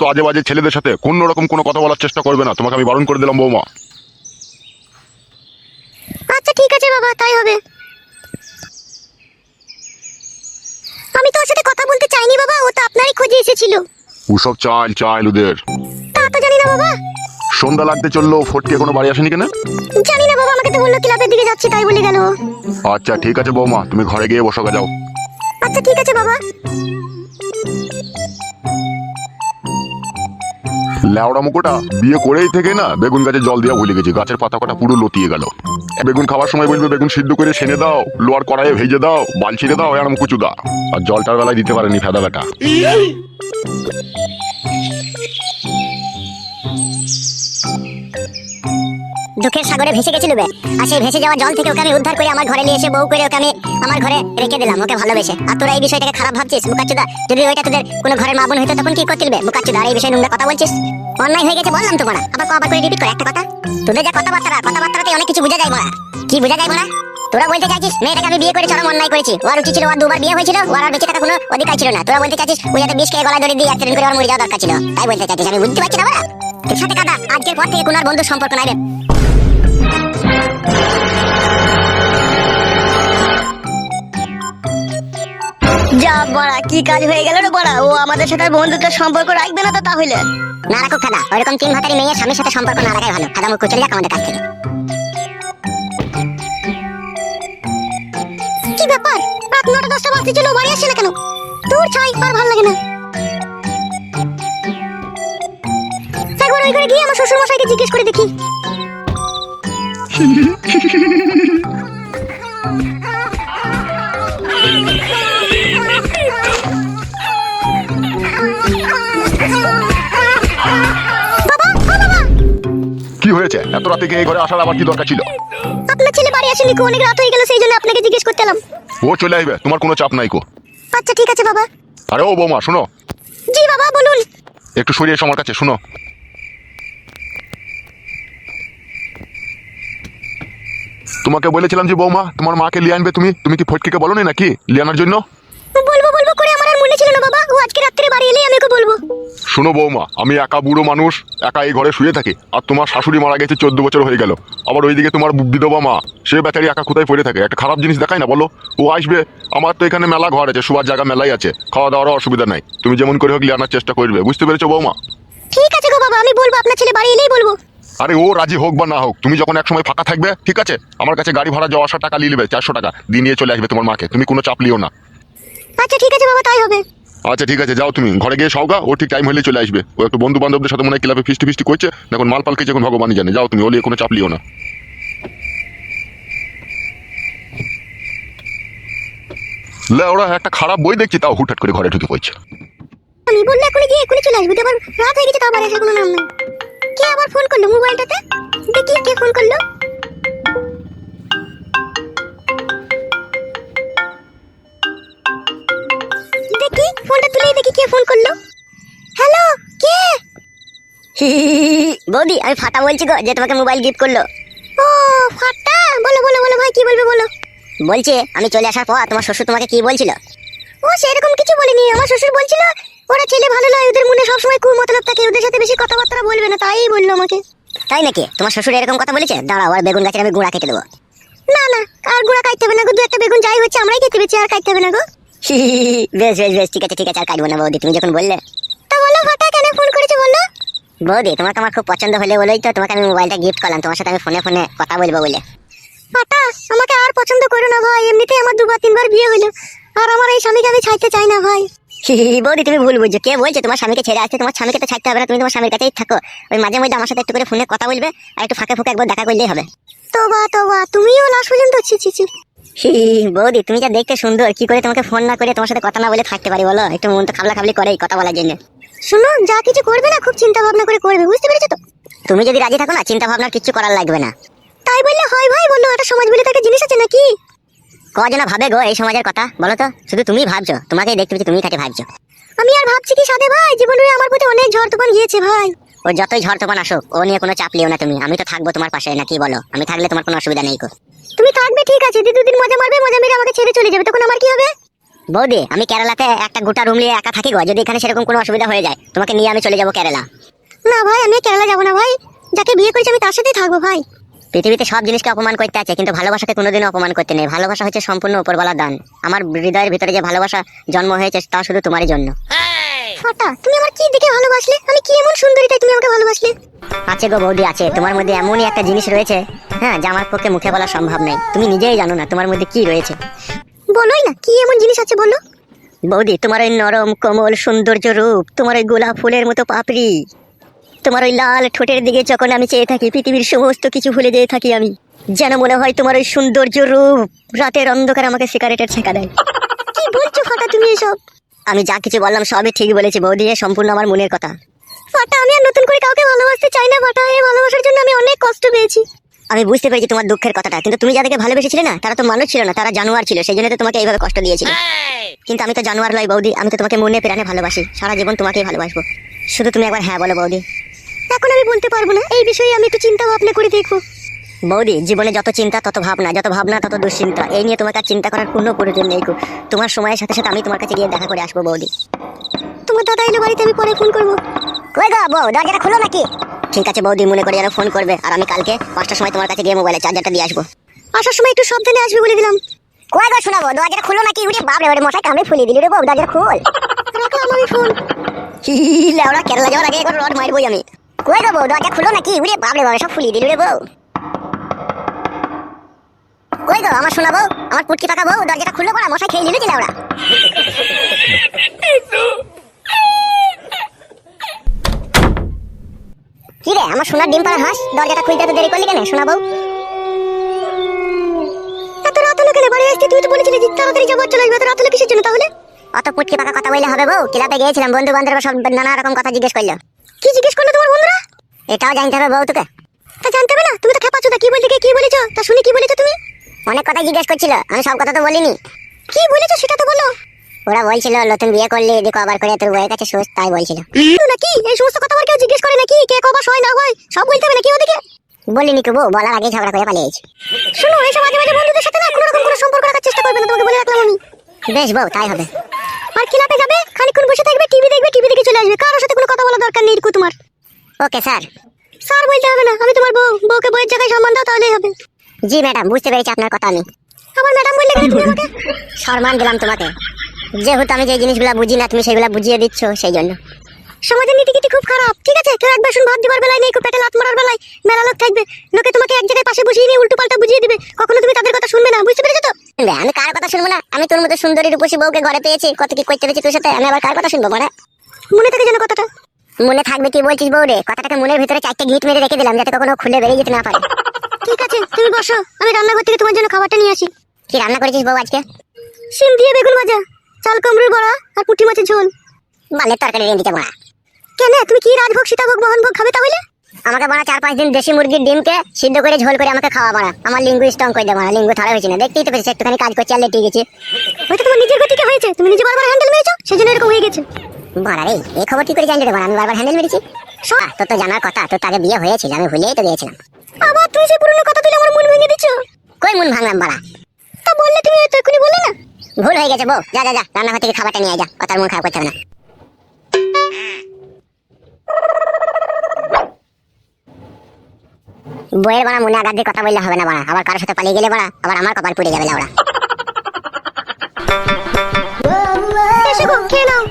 সমস্ত আজে বাজে ছেলেদের সাথে কোনো রকম কোনো কথা বলার চেষ্টা করবে না, তোমাকে আমি বারণ করে দিলাম বৌমা। আচ্ছা ঠিক আছে বাবা, তাই হবে। আমি তো ওর সাথে কথা বলতে চাইনি বাবা, ও তো আপনারই খোঁজে এসেছিল। ওসব চাইল চাইল ওদের। তা তো জানি না বাবা। সন্ধ্যা লাগতে চললো, ফটকে কোনো বাড়ি আসেনি কেন? জানি না বাবা, আমাকে তো বললো ক্লাবের দিকে যাচ্ছি তাই বলে গেল। আচ্ছা ঠিক আছে বৌমা, তুমি ঘরে গিয়ে বসো যাও। আচ্ছা ঠিক আছে বাবা। ল্যাওড়া মুকুটা বিয়ে করেই থেকে না বেগুন গাছে জল দেওয়া ভুলে গেছি, গাছের পাতা কটা পুরো লতিয়ে গেল। বেগুন খাওয়ার সময় বলবে বেগুন সিদ্ধ করে সেনে দাও, লোয়ার কড়াইয়ে ভেজে দাও, বাল ছিঁড়ে দাও, এরম কুচু দা। আর জলটার বেলায় দিতে পারেনি ফেদা বেটা। দুঃখের সাগরে ভেসে গেছিল বে, আর সেই ভেসে যাওয়া জল থেকে ওকে আমি উদ্ধার করে আমার ঘরে নিয়ে এসে বউ করে ওকে আমি আমার ঘরে রেখে দিলাম, ওকে ভালোবেসে। আর তোরা এই বিষয়টাকে খারাপ ভাবছিস বোকাচুদা? যদি ওইটা তোদের কোনো ঘরের মা বোন হইতো তখন কি করতিলবে বোকাচুদা? আর এই বিষয়ে নোংরা কথা বলছিস, অন্যায় হয়ে গেছে বললাম তোমার। আবার করে রিপিট করে একটা কথা। তোদের যা কথাবার্তাতে অনেক কিছু বোঝা যায় বলা। কি বোঝা যায় বলা? তোরা বলতে চাইছিস মেয়েটাকে আমি বিয়ে করে চরম অন্যায় করেছি, ওর উচিত ছিল ওর দুবার বিয়ে হয়েছিল, ওর আর বেঁচে থাকার কোনো অধিকার ছিল না। তোরা বলতে চাইছিস ওই যাতে বিষ খেয়ে গলায় ধরে দিয়ে অ্যাক্সিডেন্ট করে ওর মরে যাওয়া দরকার ছিল, তাই বলতে চাইছিস। আমি বুঝতে পারছি না বাবা, তোর সাথে কাদা আজকের পর থেকে কোনো আর বন্ধুর সম্পর্ক নাই রে। যা বড়া, কি কাজ হয়ে গেল রে বড়া? ও আমাদের সাথে আর বন্ধুত্বের সম্পর্ক রাখবে না তো তাহলে? না রাখুক খাদা, ওইরকম তিন ভাতারি মেয়ের স্বামীর সাথে সম্পর্ক না রাখাই ভালো। খাদা মুখ চলে যাক আমাদের কাছ থেকে। কি ব্যাপার, রাত 9টা 10টা বাজতে চলো, বাড়ি আসছে না কেন? দূর ছাই, আর ভালো লাগে না। একবার ওই ঘরে গিয়ে আমার শ্বশুর মশাইকে জিজ্ঞেস করে দেখি। কি হয়েছে? এত রাতে গিয়ে এই ঘরে আসার আবার কি দরকার ছিল? আপনার ছেলে বাড়ি আসেনি কো, অনেক রাত হয়ে গেল, সেই জন্য আপনাকে জিজ্ঞেস করতে এলাম। ও চলে আসবে, তোমার কোনো চাপ নাই কো। আচ্ছা ঠিক আছে বাবা। আরে ও বৌমা শোনো। জি বাবা বলুন। একটু সরিয়ে এসো আমার কাছে, শোনো। তোমাকে বলেছিলাম যে বৌমা তোমার মাকে লিয়ে আনবে, তুমি কি ফটকিকে বলোনি নাকি লিয়ে আনার জন্য? বলবো করে আমার আর মনে ছিল না বাবা, ও আজকে রাত্রে বাড়ি এলেই আমি ওকে বলবো। শোনো বৌমা, আমি একা বুড়ো মানুষ, একা এই ঘরে শুয়ে থাকি, আর তোমার শাশুড়ি মারা গেছে 14 বছর হয়ে গেল। আবার ওইদিকে তোমার বিধবা মা, সে বেচারি একা কোথায় পড়ে থাকে, একটা খারাপ জিনিস দেখায় না বলো? ও আসবে, আমার তো এখানে মেলা ঘর আছে, শোয়ার জায়গা মেলাই আছে, খাওয়া দাওয়ার অসুবিধা নাই। তুমি যেমন করে হোক লিয়ে আনার চেষ্টা করবে, বুঝতে পেরেছো বৌমা? ঠিক আছে গো বাবা, আমি বলবো, আপনার ছেলে বাড়ি এলেই বলবো। আরে ও রাজি হোক বা না হোক, তুমি যখন এক সময় ফাঁকা থাকবে ঠিক আছে, আমার কাছে গাড়ি ভাড়া যাওয়া আসার টাকা নিয়ে নেবে, 400 টাকা দিয়ে নিয়ে চলে আসবে তোমার মাকে, তুমি কোনো চাপ লিও না। আচ্ছা ঠিক আছে বাবা, তাই হবে। আচ্ছা ঠিক আছে, যাও তুমি ঘরে গিয়ে সওগা, ও ঠিক টাইম হলে চলে আসবে। ও একটু বন্ধু বান্ধবদের সাথে মনে হয় ক্লাবে ফিস্টি করছে, এখন মাল পাল খেয়েছে, এখন ভগবানই জানে। যাও তুমি, ওলিয়ে কোনো চাপ লিও না। লে ওরা একটা খারাপ বই দেখছি, তাও হুটহাট করে ঘরে ঢুকে পড়ছে। আমি বললে এখনই গিয়ে এখনই চলে আসবে, আবার রাত হয়ে গেছে, তাও বাড়ি আসার কোনো নাম নেই। কে আবার ফোন করলো মোবাইলটাতে? দেখি কে ফোন করলো। দেখি ফোনটা তুলেই দেখি কে ফোন করলো। হ্যালো, কে? বৌদি, আমি ফাটা বলছি গো, যে তোমাকে মোবাইল গিফট করলো। ও ফাটা, বলো বলো বলো ভাই, কি বলবে বলো। বলছে আমি চলে আসার পর তোমার শ্বশুর তোমাকে কি বলছিল? ও সেরকম কিছু বলেনি, আমার শ্বশুর বলছিল ওরা ছেলে ভালো নয়, ওদের মনে সবসময় কুমতলব থাকে, ওদের সাথে বেশি কথাবার্তা বলবে না, তাই বললো আমাকে। তাই নাকি? তোমার শ্বশুর এরকম কথা বলেছে? দাঁড়াও, আর বেগুন গাছের আমি গুঁড়া কেটে দেবো। না না, আর গুঁড়া কাটতে হবে না গো, দু একটা বেগুন যাই হচ্ছে আমরাই খেতে পেয়েছি, আর কাটতে হবে না গো। বেশ বেশ বেশ, ঠিক আছে, আর কাটবো না বৌদি, তুমি যখন বললে। তা বলো ফাটা, কেন ফোন করেছো বলো। বৌদি, তোমাকে আমার খুব পছন্দ হলে বলেই তো তোমাকে আমি মোবাইলটা গিফট করলাম, তোমার সাথে আমি ফোনে কথা বলবো বলে। ফাটা, আমাকে আর পছন্দ করো না ভাই, এমনিতেই আমার 2-3 বার বিয়ে হলো, আর আমার এই স্বামীকে আমি ছাড়তে চাই না ভাই। বৌদি, তুমি ভুল বুঝছো, কে বলছে তোমার স্বামীকে ছেড়ে আসতে? তোমার স্বামীকে তো ছাড়তে হবে না, তুমি তোমার স্বামীর কাছেই থাকো। ওই মাঝে মধ্যে আমার সাথে একটু করে ফোনে কথা বলবে, আর একটু ফাঁকে ফুঁকে একবার দেখা করলেই হবে। তোবা তোবা, তুমিও লাস্ট পর্যন্ত ছি। বৌদি, তুমি যা দেখতে সুন্দর, কি করে তোমাকে ফোন না করে তোমার সাথে কথা না বলে থাকতে পারি বলো? একটু মন তো খাবলা করে কথা বলার জন্য। শোনো, যা কিছু করবে না খুব চিন্তা ভাবনা করে করবে, বুঝতে পেরেছো তো? তুমি যদি রাজি থাকো না, চিন্তা ভাবনার কিছু করার লাগবে না। তাই বললে হয় ভাই, বললো একটা সমাজ বলে একটা জিনিস আছে নাকি? কজনা ভাবে গো এই সমাজের কথা বলো তো? শুধু তুমি ভাবছো, তোমাকেই দেখতে পেয়েছি, তুমি খাটে ভাবছো। আমি আর ভাবছি কি সাথে ভাই, জীবনে আমার প্রতি অনেক ঝড় তুফান গিয়েছে ভাই। ও যতই ঝড় তুফান আসুক, ও নিয়ে কোনো চাপ লিও না তুমি, আমি তো থাকবো তোমার পাশে, নাকি বলো? আমি থাকলে তোমার কোনো অসুবিধা নেই গো। তুমি থাকবে ঠিক আছে, 2 দিন মজা মারবে, মজা মেরে আমাকে ছেড়ে চলে যাবে, তখন আমার কি হবে? বৌদি আমি কেরালাতে একটা গোটা রুম নিয়ে একা থাকি গো, যদি এখানে সেরকম কোনো অসুবিধা হয়ে যায় তোমাকে নিয়ে আমি চলে যাবো কেরালা। না ভাই, আমি কেরালা যাবো না ভাই, যাকে বিয়ে করেছি আমি তার সাথেই থাকবো ভাই। পৃথিবীতে সব জিনিসকে অপমান করতে আছে, কিন্তু ভালোবাসাকে কোনোদিনও অপমান করতে নেই। ভালোবাসা হচ্ছে সম্পূর্ণ উপরওয়ালার দান। আমার হৃদয়ের ভিতরে যে ভালোবাসা জন্ম হয়েছে তা শুধু তোমারই জন্য। ফাটা, তুমি আমার কি দেখে ভালোবাসলে? আমি কি এমন সুন্দরী তাই তুমি আমাকে ভালোবাসলে? আছে গো বৌদি আছে, তোমার মধ্যে এমনই একটা জিনিস রয়েছে, হ্যাঁ, যা আমার পক্ষে মুখে বলা সম্ভব নেই। তুমি নিজেই জানো না তোমার মধ্যে কি রয়েছে। বলোই না, কি এমন জিনিস আছে বলো। বৌদি তোমার ওই নরম কোমল সৌন্দর্য রূপ, তোমার ওই গোলাপ ফুলের মতো পাপড়ি, তোমার ওই লাল ঠোঁটের দিকে যখন আমি চেয়ে থাকি পৃথিবীর সমস্ত কিছু ভুলে যেয়ে থাকি আমি। যেন মনে হয় তোমার ওই সৌন্দর্য রূপ রাতের অন্ধকারে আমাকে সিগারেটের ছেঁকা দেয়। কি বলছো ফাটা তুমি এসব? আমি যা কিছু বললাম সবই ঠিক বলেছি বৌদি, এ সম্পূর্ণ আমার মনের কথা। ফাটা, আমি আর নতুন করে কাউকে ভালোবাসতে চাই না ফাটা। এই ভালোবাসার জন্য আমি অনেক কষ্ট পেয়েছি। আমি বুঝতে পেরেছি তোমার দুঃখের কথাটা, কিন্তু তুমি যাদেরকে ভালোবেসেছিলে না তারা তো মানুষ ছিল না, তারা জানোয়ার ছিল, সেই জন্য তো তোমাকে এইভাবে কষ্ট দিয়েছিল। কিন্তু আমি তো জানোয়ার নই বৌদি, আমি তো তোমাকে মনে প্রাণে ভালোবাসি, সারা জীবন তোমাকেই ভালোবাসবো। শুধু তুমি একবার হ্যাঁ বলো বৌদি। এখন আমি বলতে পারবো না, এই বিষয়ে আমি একটু চিন্তা ভাবনা করে দেখবো। বৌদি জীবনে যত চিন্তা তত ভাবনা, যত ভাবনা তত দুশ্চিন্তা, এই নিয়ে তোমাকে আর চিন্তা করার কোনো প্রয়োজন নেই। তোমার সময়ের সাথে সাথে আমি তোমার কাছে গিয়ে দেখা করে আসবো বৌদি। তোমার দাদা এলো বাড়িতে, আমি পরে ফোন করবো। কই গো বউ, দরজাটা খুলো নাকি? ঠিক আছে বৌদি, মনে করে যেন ফোন করবে, আর আমি কালকে 5টার সময় তোমার কাছে গিয়ে মোবাইলে চার্জারটা দিয়ে আসবো। আসার সময় একটু সাবধানে আসবে বলে দিলাম। কই গো শোনাবো, দরজাটা খুলো নাকি? উড়ে বাপ রে, ওরে মশাই কামড়ে ফুলিয়ে দিলি রে বউ, দরজাটা খুল। রাখলাম আমি ফোন। লেওড়া কেরালা যাওয়ার আগে একবার রড মারবই আমি। কই গো বউ, দরজা খুলো নাকি? উড়ে বাপ রে বাপ, সব ফুলিয়ে দিলি রে বউ। কই গো আমার শোনাবো, আমার পুটকি পাকা বউ, দরজাটা খুললো পড়া, মশাই খেয়ে নিল কি লেওড়া। কি রে আমার সোনার ডিম পাড়া হাঁস, দরজাটা খুলতে এত দেরি করলি কেন শোনাবো? এত রাত হলো কেন? বাড়ি আসতে তুই তো বলেছিলি যে তাড়াতাড়ি যাবো, চলে আসবে। এত রাত হলো কিসের জন্য তাহলে? অত পুটকি পাকা কথা বললে হবে বউ? ক্লাবে গিয়েছিলাম, বন্ধু বান্ধব সব নানা রকম কথা জিজ্ঞেস করলো। কি জিজ্ঞেস করলো তোমার বন্ধুরা? এটাও জানতে হবে বউ তোকে? তা জানতে হবে না? তুমি তো খেপাচ্ছো। তা কি বলতে কি বলেছো? তা শুনি কি বলেছো তুমি? অনেক কথা জিজ্ঞেস করছিল, আমি সব কথা তো বলিনি। কি বলেছো সেটা তো বলো। ওরা বলছিল নতুন বিয়ে করলি, এদিকে আবার করে তোর বউয়ের কাছে শোষ, তাই বলছিল। নাকি এই সমস্ত কথা আবার কেউ জিজ্ঞেস করে নাকি? কে কবার হয় না হয় সব বলতে হবে নাকি ওদিকে? বলিনি কি বউ, বলার আগে ঝগড়া করে পালিয়েছি। শোনো, এইসব মাঝে মাঝে বন্ধুদের সাথে না কোনো রকম কোনো সম্পর্ক রাখার চেষ্টা করবে না, তোমাকে বলে রাখলাম আমি। বেশ বউ, তাই হবে। আর ক্লাবে যাবে, খানিকক্ষণ বসে থাকবে, টিভি দেখবে, টিভি দেখে চলে আসবে। কারোর সাথে কোনো কথা বলা দরকার নেই তোমার। Okay sir. স্যার বলতে হবে না, আমি তোমার বউ। বউকে বউয়ের জায়গায় সম্মান দাও, তাহলেই হবে। জি ম্যাডাম, বুঝতে পেরেছি আপনার কথা আমি। আমার ম্যাডাম বললে কেন তুমি আমাকে? সম্মান দিলাম তোমাকে, যেহেতু আমি যে জিনিসগুলো বুঝি না তুমি সেগুলো বুঝিয়ে দিচ্ছ, সেই জন্য। সমাজের নীতি গীতি খুব খারাপ, ঠিক আছে? কেউ এক বাসন ভাত দিবার বেলায় নেই, পেটে লাত মারার বেলায় মেলা লোক থাকবে। লোকে তোমাকে এক জায়গায় পাশে বসিয়ে নিয়ে উল্টো পাল্টা বুঝিয়ে দিবে, কখনো তুমি তাদের কথা শুনবে না। বুঝতে পেরেছো তো? আমি কার কথা শুনবো না? আমি তোর মতো সুন্দরী রূপসী বউকে ঘরে পেয়েছি, কত কি করতে পেরেছি তোর সাথে, আমি আবার কার কথা শুনবো? মানে মনে থাকে যেন কথাটা। মনে থাকবে কি বলছিস বউ রে? কথাটাকে মনের ভিতরে 4টে গিট মেরে রেখে দিলাম, যাতে কখনো খুলে বেরিয়ে যেতে না পারে। ঠিক আছে, তুমি বসো, আমি রান্নাঘর থেকে তোমার জন্য খাবারটা নিয়ে আসি। কি রান্না করেছিস বউ আজকে? শিম দিয়ে বেগুন ভাজা, চাল কুমড়োর বড়া, আর পুঁটি মাছের ঝোল। বালের তরকারি রেঁধিতে বড়া। কেন, তুমি কি রাজভোগ সীতাভোগ মোহনভোগ খাবে তাহলে? আমাকে বড়া 4-5 দিন দেশি মুরগির ডিমকে সিদ্ধ করে ঝোল করে আমাকে খাওয়া বড়া। আমার লিঙ্গু স্ট্রং করে দেবো, লিঙ্গু থাড়া হয়েছে না, দেখতেই তো পেয়েছি একটুখানি কাজ করছি আর লেটে গেছি। হয়তো তোমার নিজের গতিকে হয়েছে, তুমি নিজে বারবার হ্যান্ডেল মেরেছো, সেজন্য এরকম হয়ে গেছে। বড়া রে, এই খবর কি করে জানলি রে বড়া? আমি বারবার হ্যান্ডেল মেরেছি? তোর তো জানার কথা, তোর তো আগে বিয়ে হয়েছিল, আমি ভুলেই তো গিয়েছিলাম। আবার তুমি সেই পুরনো কথা তুলে আমার মন ভেঙে দিচ্ছ। কই মন ভাঙলাম বড়া? তা বললে তুমি তো এক্ষুনি বললে না। ভুল হয়ে গেছে বউ, যা যা যা, রান্নাঘর থেকে খাবারটা নিয়ে আয়, যা, কথার মন খারাপ করতে হবে না। বইয়ের বাড়া মনে আঘাত দিয়ে কথা বললে হবে না বাড়া, আবার কারোর সাথে পালিয়ে গেলে বাড়া আবার আমার কপাল পুড়ে যাবে লাউড়া। এসে গো, খেয়ে নাও।